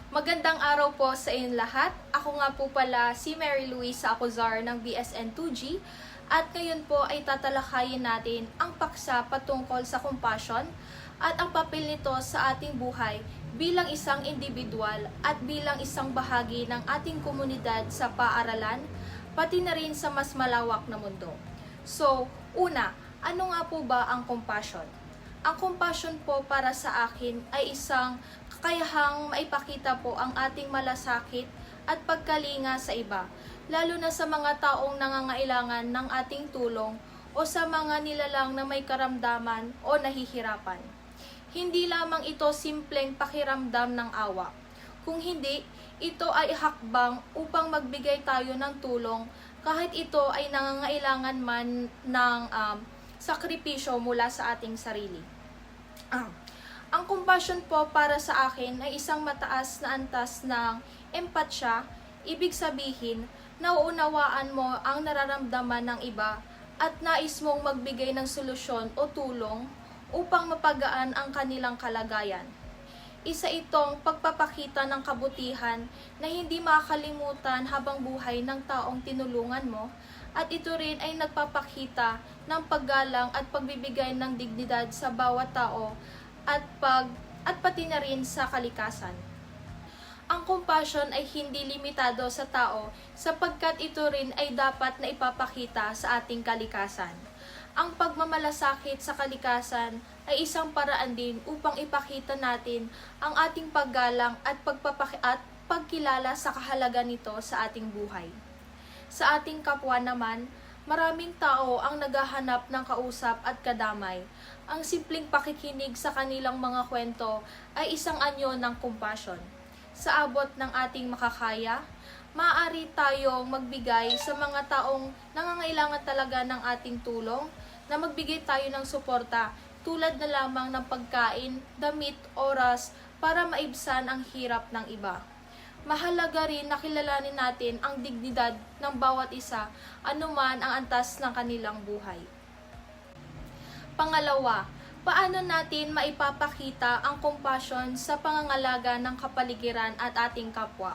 Magandang araw po sa inyong lahat. Ako nga po pala si Mary Luisa Acozar ng BSN 2G at ngayon po ay tatalakayin natin ang paksa patungkol sa compassion at ang papel nito sa ating buhay bilang isang individual at bilang isang bahagi ng ating komunidad sa paaralan, pati na rin sa mas malawak na mundo. So, una, ano nga po ba ang compassion? Ang compassion po para sa akin ay isang kakayahang maipakita po ang ating malasakit at pagkalinga sa iba, lalo na sa mga taong nangangailangan ng ating tulong o sa mga nilalang na may karamdaman o nahihirapan. Hindi lamang ito simpleng pakiramdam ng awa. Kung hindi, ito ay hakbang upang magbigay tayo ng tulong kahit ito ay nangangailangan man ng sakripisyo mula sa ating sarili. Ang compassion po para sa akin ay isang mataas na antas ng empatsya. Ibig sabihin, nauunawaan mo ang nararamdaman ng iba at nais mong magbigay ng solusyon o tulong upang mapagaan ang kanilang kalagayan. Isa itong pagpapakita ng kabutihan na hindi makakalimutan habang buhay ng taong tinulungan mo, at ito rin ay nagpapakita ng paggalang at pagbibigay ng dignidad sa bawat tao at pati na rin sa kalikasan. Ang compassion ay hindi limitado sa tao sapagkat ito rin ay dapat na ipapakita sa ating kalikasan. Ang pagmamalasakit sa kalikasan ay isang paraan din upang ipakita natin ang ating paggalang at pagkilala sa kahalaga nito sa ating buhay. Sa ating kapwa naman, maraming tao ang naghahanap ng kausap at kadamay. Ang simpleng pakikinig sa kanilang mga kwento ay isang anyo ng compassion. Sa abot ng ating makakaya, maaari tayong magbigay sa mga taong nangangailangan talaga ng ating tulong, na magbigay tayo ng suporta tulad na lamang ng pagkain, damit, oras para maibsan ang hirap ng iba. Mahalaga rin na kilalanin natin ang dignidad ng bawat isa, anuman ang antas ng kanilang buhay. Pangalawa, paano natin maipapakita ang compassion sa pangangalaga ng kapaligiran at ating kapwa?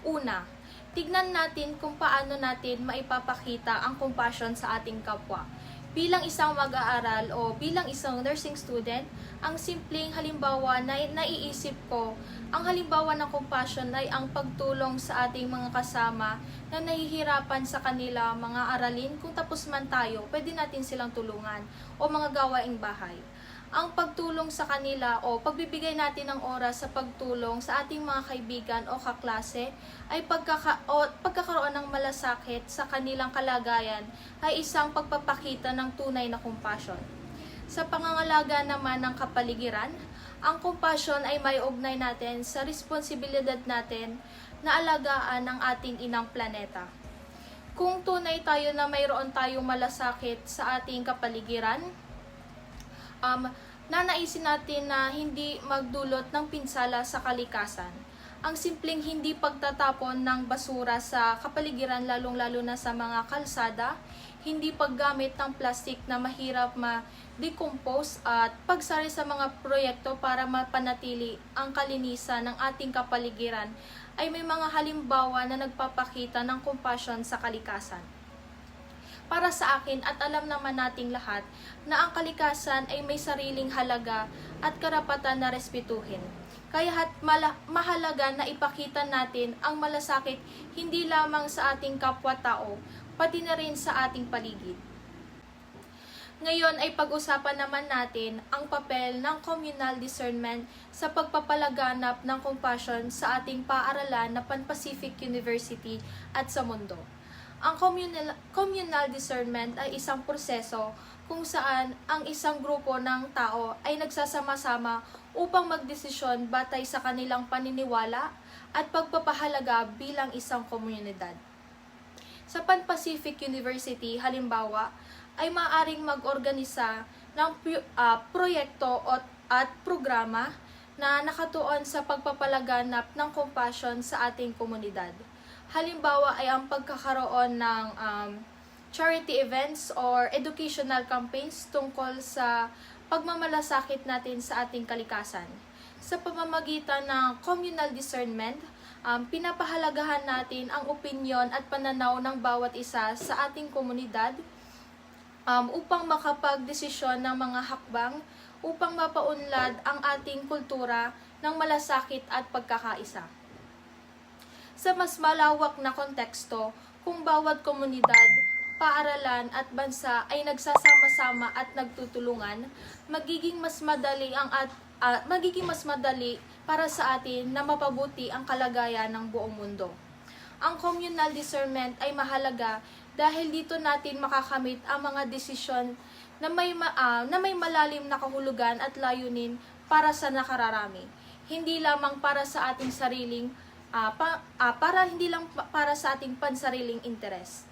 Una, tignan natin kung paano natin maipapakita ang compassion sa ating kapwa. Bilang isang mag-aaral o bilang isang nursing student, ang simpleng halimbawa na naiisip ko, ang halimbawa ng compassion ay ang pagtulong sa ating mga kasama na nahihirapan sa kanila mga aralin. Kung tapos man tayo, pwede natin silang tulungan o mga gawaing bahay. Ang pagtulong sa kanila o pagbibigay natin ng oras sa pagtulong sa ating mga kaibigan o kaklase ay pagkakaroon ng malasakit sa kanilang kalagayan ay isang pagpapakita ng tunay na compassion. Sa pangangalaga naman ng kapaligiran, ang compassion ay may ugnay natin sa responsibilidad natin na alagaan ang ating inang planeta. Kung tunay tayo na mayroon tayong malasakit sa ating kapaligiran, nanaisin natin na hindi magdulot ng pinsala sa kalikasan. Ang simpleng hindi pagtatapon ng basura sa kapaligiran, lalong-lalo na sa mga kalsada, hindi paggamit ng plastic na mahirap ma-decompose at pagsari sa mga proyekto para mapanatili ang kalinisan ng ating kapaligiran ay may mga halimbawa na nagpapakita ng compassion sa kalikasan. Para sa akin at alam naman nating lahat na ang kalikasan ay may sariling halaga at karapatan na respetuhin. Kaya mahalaga na ipakita natin ang malasakit hindi lamang sa ating kapwa-tao, pati na rin sa ating paligid. Ngayon ay pag-usapan naman natin ang papel ng communal discernment sa pagpapalaganap ng compassion sa ating paaralan na Pan-Pacific University at sa mundo. Ang communal discernment ay isang proseso kung saan ang isang grupo ng tao ay nagsasama-sama upang magdesisyon batay sa kanilang paniniwala at pagpapahalaga bilang isang komunidad. Sa Pan-Pacific University, halimbawa, ay maaaring mag-organisa ng proyekto at programa na nakatuon sa pagpapalaganap ng compassion sa ating komunidad. Halimbawa ay ang pagkakaroon ng charity events or educational campaigns tungkol sa pagmamalasakit natin sa ating kalikasan. Sa pamamagitan ng communal discernment, pinapahalagahan natin ang opinyon at pananaw ng bawat isa sa ating komunidad upang makapagdesisyon ng mga hakbang upang mapaunlad ang ating kultura ng malasakit at pagkakaisa. Sa mas malawak na konteksto, kung bawat komunidad, paaralan at bansa ay nagsasama-sama at nagtutulungan, magiging mas madali para sa atin na mapabuti ang kalagayan ng buong mundo. Ang communal discernment ay mahalaga dahil dito natin makakamit ang mga desisyon na may malalim na kahulugan at layunin para sa nakararami. Hindi lamang para sa ating sariling para sa ating pansariling interes.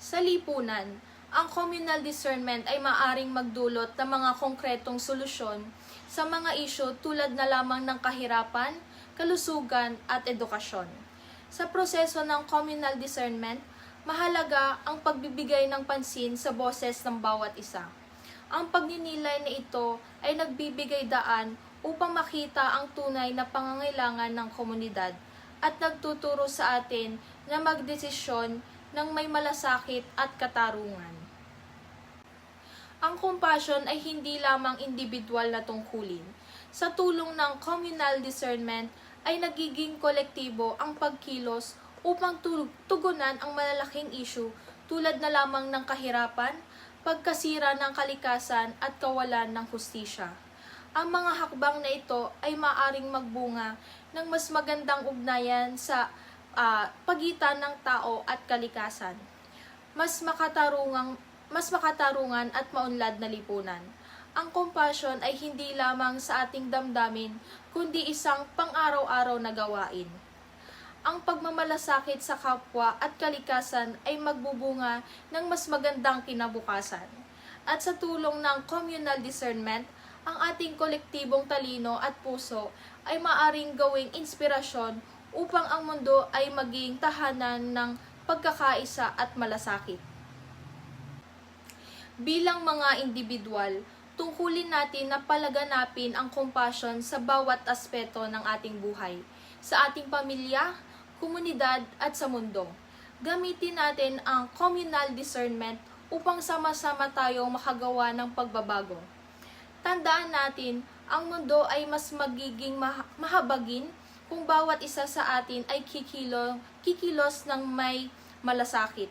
Sa lipunan, ang communal discernment ay maaring magdulot ng mga konkretong solusyon sa mga isyu tulad na lamang ng kahirapan, kalusugan at edukasyon. Sa proseso ng communal discernment, mahalaga ang pagbibigay ng pansin sa boses ng bawat isa. Ang pagninilay na ito ay nagbibigay daan upang makita ang tunay na pangangailangan ng komunidad at nagtuturo sa atin na magdesisyon ng may malasakit at katarungan. Ang compassion ay hindi lamang individual na tungkulin. Sa tulong ng communal discernment ay nagiging kolektibo ang pagkilos upang tugunan ang malalaking issue tulad na lamang ng kahirapan, pagkasira ng kalikasan at kawalan ng hustisya. Ang mga hakbang na ito ay maaring magbunga ng mas magandang ugnayan sa pagitan ng tao at kalikasan, mas makatarungan at maunlad na lipunan. Ang compassion ay hindi lamang sa ating damdamin, kundi isang pang-araw-araw na gawain. Ang pagmamalasakit sa kapwa at kalikasan ay magbubunga ng mas magandang kinabukasan. At sa tulong ng communal discernment, ang ating kolektibong talino at puso ay maaring gawing inspirasyon upang ang mundo ay maging tahanan ng pagkakaisa at malasakit. Bilang mga individual, tungkulin natin na palaganapin ang compassion sa bawat aspeto ng ating buhay, sa ating pamilya, komunidad at sa mundo. Gamitin natin ang communal discernment upang sama-sama tayong makagawa ng pagbabago. Tandaan natin, ang mundo ay mas magiging mahabagin kung bawat isa sa atin ay kikilos ng may malasakit.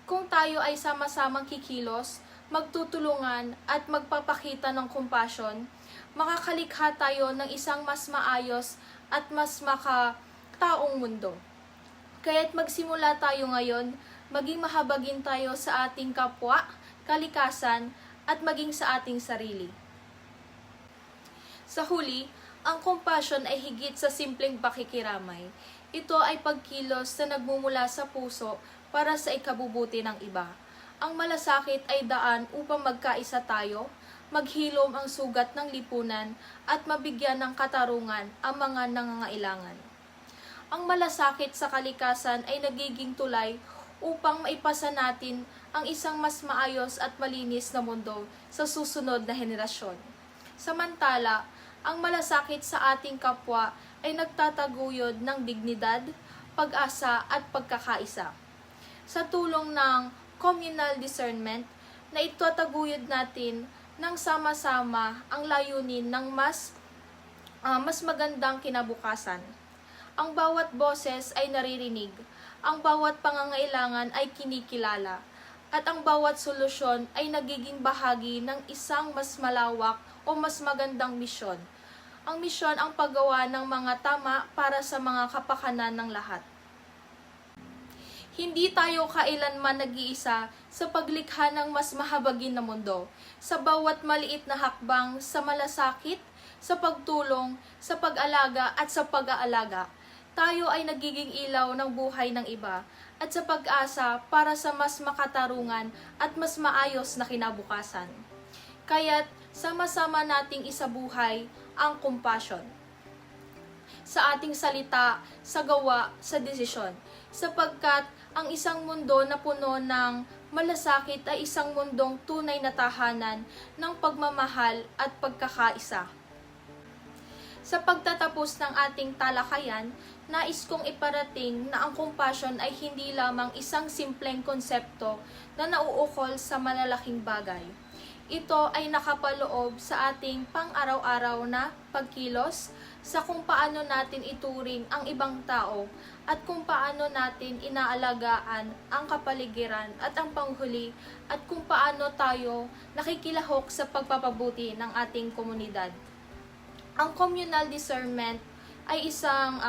Kung tayo ay sama-samang kikilos, magtutulungan at magpapakita ng compassion, makakalikha tayo ng isang mas maayos at mas makataong mundo. Kaya't magsimula tayo ngayon, maging mahabagin tayo sa ating kapwa, kalikasan, at maging sa ating sarili. Sa huli, ang compassion ay higit sa simpleng pakikiramay. Ito ay pagkilos na nagmumula sa puso para sa ikabubuti ng iba. Ang malasakit ay daan upang magkaisa tayo, maghilom ang sugat ng lipunan at mabigyan ng katarungan ang mga nangangailangan. Ang malasakit sa kalikasan ay nagiging tulay upang maipasa natin ang isang mas maayos at malinis na mundo sa susunod na henerasyon. Samantala, ang malasakit sa ating kapwa ay nagtataguyod ng dignidad, pag-asa at pagkakaisa. Sa tulong ng communal discernment, na itataguyod natin ng sama-sama ang layunin ng mas magandang kinabukasan. Ang bawat boses ay naririnig, ang bawat pangangailangan ay kinikilala, at ang bawat solusyon ay nagiging bahagi ng isang mas malawak o mas magandang misyon. Ang misyon ang paggawa ng mga tama para sa mga kapakanan ng lahat. Hindi tayo kailanman nag-iisa sa paglikha ng mas mahabagin na mundo. Sa bawat maliit na hakbang sa malasakit, sa pagtulong, sa pag-alaga at sa pag-aalaga, tayo ay nagiging ilaw ng buhay ng iba at sa pag-asa para sa mas makatarungan at mas maayos na kinabukasan. Kaya't sama-sama nating isabuhay ang compassion sa ating salita, sa gawa, sa desisyon, sapagkat ang isang mundo na puno ng malasakit ay isang mundong tunay na tahanan ng pagmamahal at pagkakaisa. Sa pagtatapos ng ating talakayan, nais kong iparating na ang compassion ay hindi lamang isang simpleng konsepto na nauukol sa malalaking bagay. Ito ay nakapaloob sa ating pang-araw-araw na pagkilos, sa kung paano natin ituring ang ibang tao at kung paano natin inaalagaan ang kapaligiran at ang panghuli at kung paano tayo nakikilahok sa pagpapabuti ng ating komunidad. Ang communal discernment ay isang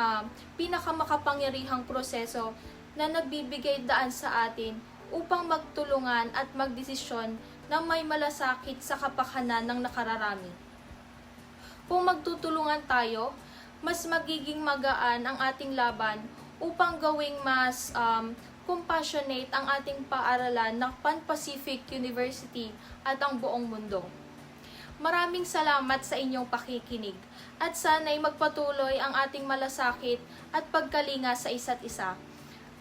pinakamakapangyarihang proseso na nagbibigay daan sa atin upang magtulungan at magdesisyon na may malasakit sa kapakanan ng nakararami. Kung magtutulungan tayo, mas magiging magaan ang ating laban upang gawing mas compassionate ang ating paaralan ng Pan-Pacific University at ang buong mundo. Maraming salamat sa inyong pakikinig at sana'y magpatuloy ang ating malasakit at pagkalinga sa isa't isa.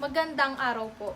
Magandang araw po.